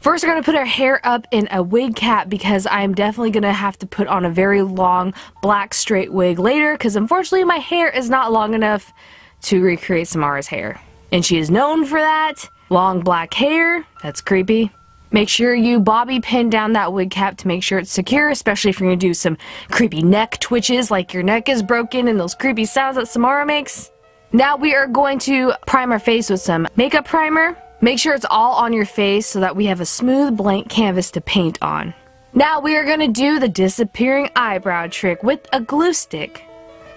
First, we're going to put our hair up in a wig cap because I'm definitely going to have to put on a very long black straight wig later because unfortunately my hair is not long enough to recreate Samara's hair. And she is known for that. Long black hair. That's creepy. Make sure you bobby pin down that wig cap to make sure it's secure, especially if you're going to do some creepy neck twitches like your neck is broken and those creepy sounds that Samara makes. Now we are going to prime our face with some makeup primer. Make sure it's all on your face so that we have a smooth blank canvas to paint on. Now we are going to do the disappearing eyebrow trick with a glue stick.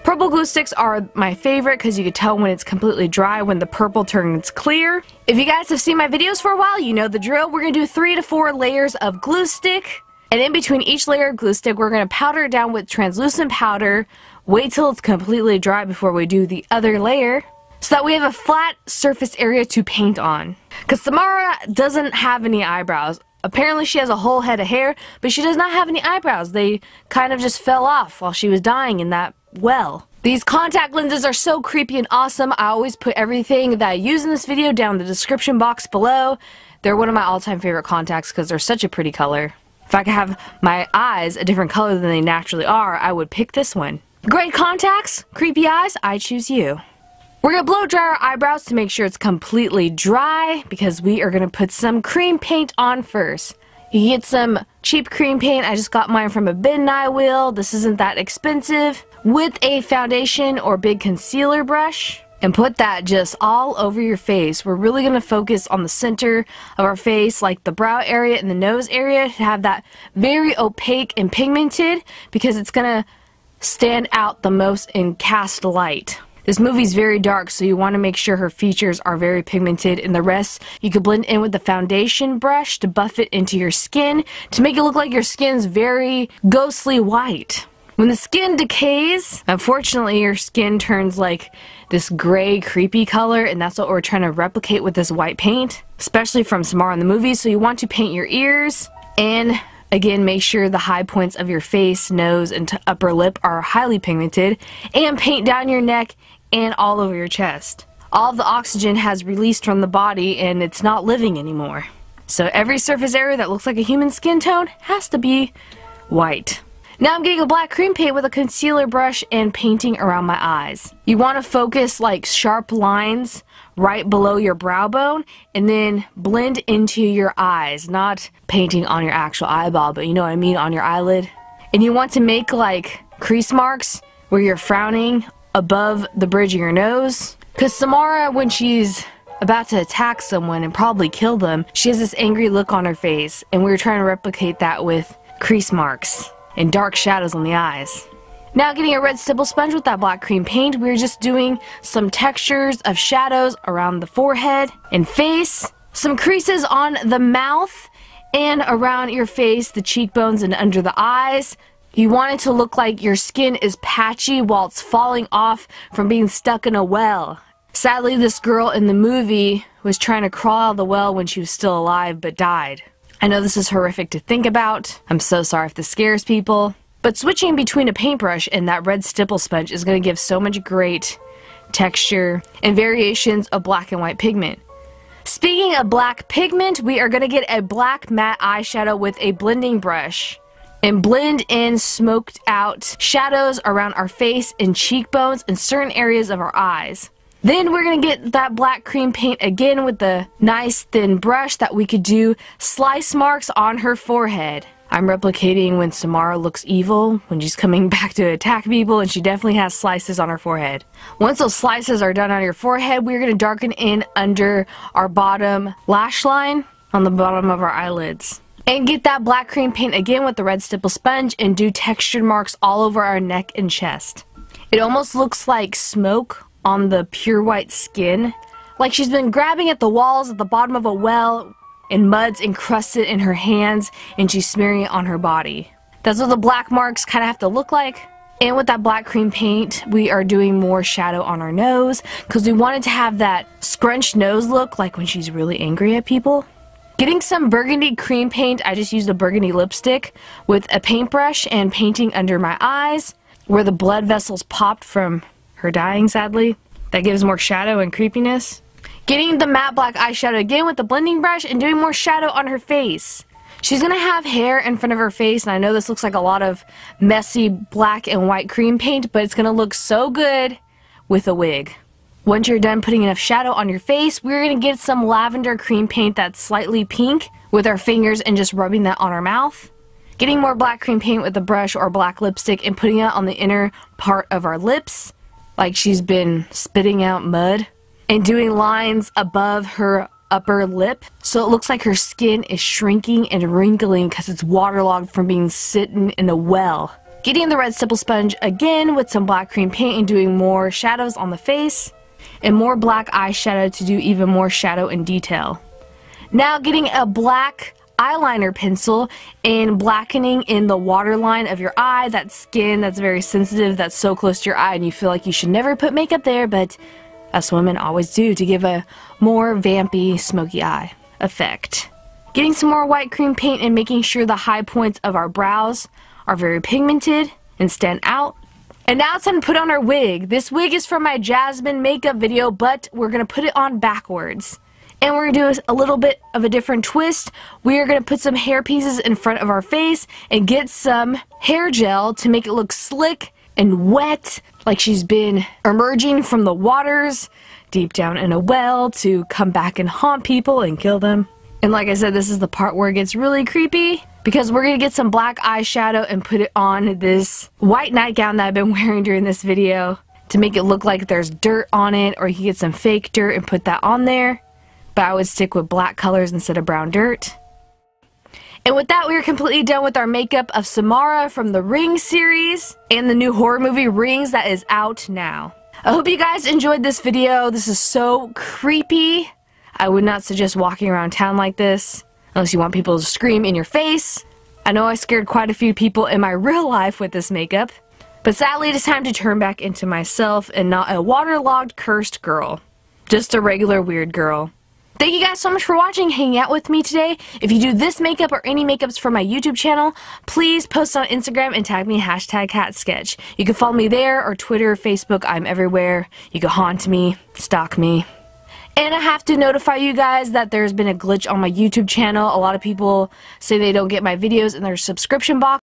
Purple glue sticks are my favorite because you can tell when it's completely dry when the purple turns clear. If you guys have seen my videos for a while, you know the drill. We're going to do 3 to 4 layers of glue stick. And in between each layer of glue stick, we're going to powder it down with translucent powder. Wait till it's completely dry before we do the other layer so that we have a flat surface area to paint on. Because Samara doesn't have any eyebrows. Apparently she has a whole head of hair, but she does not have any eyebrows. They kind of just fell off while she was dying in that well. These contact lenses are so creepy and awesome. I always put everything that I use in this video down in the description box below. They're one of my all-time favorite contacts because they're such a pretty color. If I could have my eyes a different color than they naturally are, I would pick this one. Great contacts, creepy eyes, I choose you. We're going to blow dry our eyebrows to make sure it's completely dry because we are going to put some cream paint on first. You can get some cheap cream paint. I just got mine from a bin Nye wheel. This isn't that expensive. With a foundation or big concealer brush. And put that just all over your face. We're really going to focus on the center of our face, like the brow area and the nose area, to have that very opaque and pigmented because it's going to stand out the most in cast light. This movie's very dark, so you want to make sure her features are very pigmented, and the rest you can blend in with the foundation brush to buff it into your skin to make it look like your skin's very ghostly white. When the skin decays, unfortunately your skin turns like this gray, creepy color, and that's what we're trying to replicate with this white paint, especially from Samara in the movie. So you want to paint your ears, and again, make sure the high points of your face, nose, and upper lip are highly pigmented, and paint down your neck and all over your chest. All of the oxygen has released from the body and it's not living anymore. So every surface area that looks like a human skin tone has to be white. Now I'm getting a black cream paint with a concealer brush and painting around my eyes. You want to focus like sharp lines right below your brow bone and then blend into your eyes, not painting on your actual eyeball, but you know what I mean, on your eyelid. And you want to make like crease marks where you're frowning above the bridge of your nose. Because Samara, when she's about to attack someone and probably kill them, she has this angry look on her face, and we were trying to replicate that with crease marks and dark shadows on the eyes. Now getting a red stipple sponge with that black cream paint, we're just doing some textures of shadows around the forehead and face, some creases on the mouth and around your face, the cheekbones and under the eyes. You want it to look like your skin is patchy while it's falling off from being stuck in a well. Sadly, this girl in the movie was trying to crawl out of the well when she was still alive but died. I know this is horrific to think about. I'm so sorry if this scares people. But switching between a paintbrush and that red stipple sponge is going to give so much great texture and variations of black and white pigment. Speaking of black pigment, we are going to get a black matte eyeshadow with a blending brush and blend in smoked out shadows around our face and cheekbones and certain areas of our eyes. Then we're going to get that black cream paint again with the nice thin brush that we could do slice marks on her forehead. I'm replicating when Samara looks evil, when she's coming back to attack people, and she definitely has slices on her forehead. Once those slices are done on your forehead, we're going to darken in under our bottom lash line on the bottom of our eyelids. And get that black cream paint again with the red stipple sponge and do textured marks all over our neck and chest. It almost looks like smoke on the pure white skin, like she's been grabbing at the walls at the bottom of a well and mud's encrusted in her hands and she's smearing it on her body. That's what the black marks kind of have to look like. And with that black cream paint, we are doing more shadow on our nose because we wanted to have that scrunched nose look like when she's really angry at people. Getting some burgundy cream paint, I just used a burgundy lipstick with a paintbrush and painting under my eyes where the blood vessels popped from her dying, sadly. That gives more shadow and creepiness. Getting the matte black eyeshadow again with the blending brush and doing more shadow on her face. She's going to have hair in front of her face, and I know this looks like a lot of messy black and white cream paint, but it's going to look so good with a wig. Once you're done putting enough shadow on your face, we're going to get some lavender cream paint that's slightly pink with our fingers and just rubbing that on our mouth. Getting more black cream paint with a brush or black lipstick and putting it on the inner part of our lips, like she's been spitting out mud. And doing lines above her upper lip so it looks like her skin is shrinking and wrinkling because it's waterlogged from being sitting in a well. Getting the red stipple sponge again with some black cream paint and doing more shadows on the face. And more black eyeshadow to do even more shadow and detail. Now getting a black eyeliner pencil and blackening in the waterline of your eye, that skin that's very sensitive, that's so close to your eye and you feel like you should never put makeup there, but us women always do, to give a more vampy, smoky eye effect. Getting some more white cream paint and making sure the high points of our brows are very pigmented and stand out. And now it's time to put on our wig. This wig is from my Jasmine makeup video, but we're going to put it on backwards. And we're going to do a little bit of a different twist. We are going to put some hair pieces in front of our face and get some hair gel to make it look slick and wet, like she's been emerging from the waters deep down in a well to come back and haunt people and kill them. And like I said, this is the part where it gets really creepy because we're going to get some black eyeshadow and put it on this white nightgown that I've been wearing during this video to make it look like there's dirt on it, or you can get some fake dirt and put that on there. But I would stick with black colors instead of brown dirt. And with that, we are completely done with our makeup of Samara from the Ring series and the new horror movie Rings that is out now. I hope you guys enjoyed this video. This is so creepy. I would not suggest walking around town like this unless you want people to scream in your face. I know I scared quite a few people in my real life with this makeup, but sadly it is time to turn back into myself and not a waterlogged, cursed girl. Just a regular weird girl. Thank you guys so much for watching, hanging out with me today. If you do this makeup or any makeups from my YouTube channel, please post on Instagram and tag me #CatSketch. You can follow me there, or Twitter, Facebook, I'm everywhere. You can haunt me, stalk me. And I have to notify you guys that there's been a glitch on my YouTube channel. A lot of people say they don't get my videos in their subscription box.